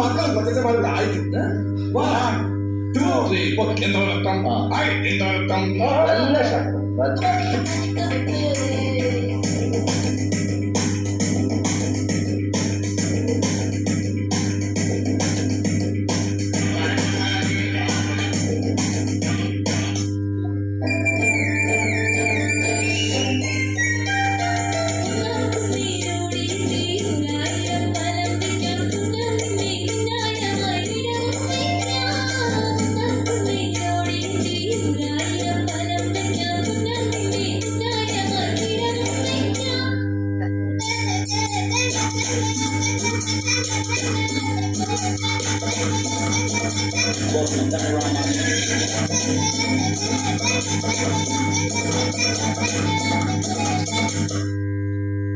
മക്കൾ കൊച്ചന്മാരുടെ ആയിരിക്കും. 1, 2, 3 എന്തോരക്കം എന്തോരക്കം നല്ല ശബ്ദം.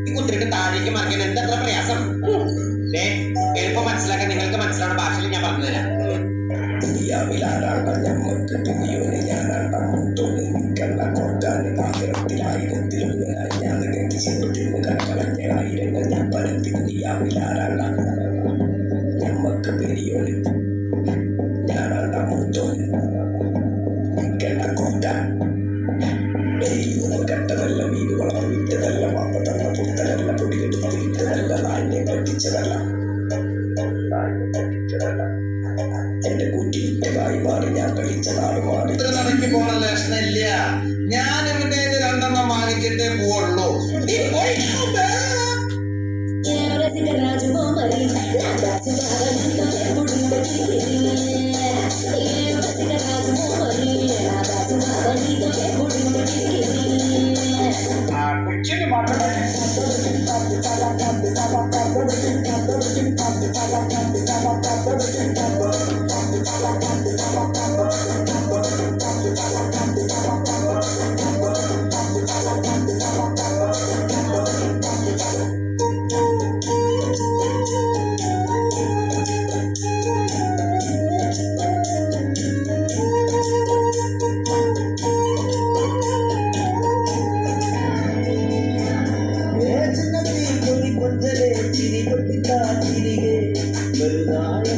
ഈ കുത്തിരിട്ട് താഴേക്ക് മറിക്കാൻ എന്താ അത്ര പ്രയാസം? എളുപ്പം മനസ്സിലാക്കാൻ നിങ്ങൾക്ക് മനസ്സിലാവുന്ന ഭാഷയിൽ ഞാൻ പറഞ്ഞു തരാം. ഞമ്മക്ക് പെരിയോന് ഞാനാണ് മൂത്തോന് കൂട്ടാൻ കട്ടതല്ല വീട് വളർന്നു വിറ്റതല്ല വാപ്പത്തമ്മ പുത്തലല്ല പൊടിയെടുത്ത് വിറ്റതല്ല നായിനെ പറ്റിച്ചതല്ല എന്റെ കൂറ്റിവിറ്റതായി മാറി ഞാൻ കളിച്ച നാട് മാറി. ഇത്ര നടക്കി പോണ ലക്ഷണില്ല. ഞാൻ ഇവിടെ 2 വാങ്ങിച്ചിട്ടേ പോവുള്ളൂ. കൊച്ചിന് മാത്രമേ ചിരി പൊട്ടിത്താ ചിരികെ വലുതായ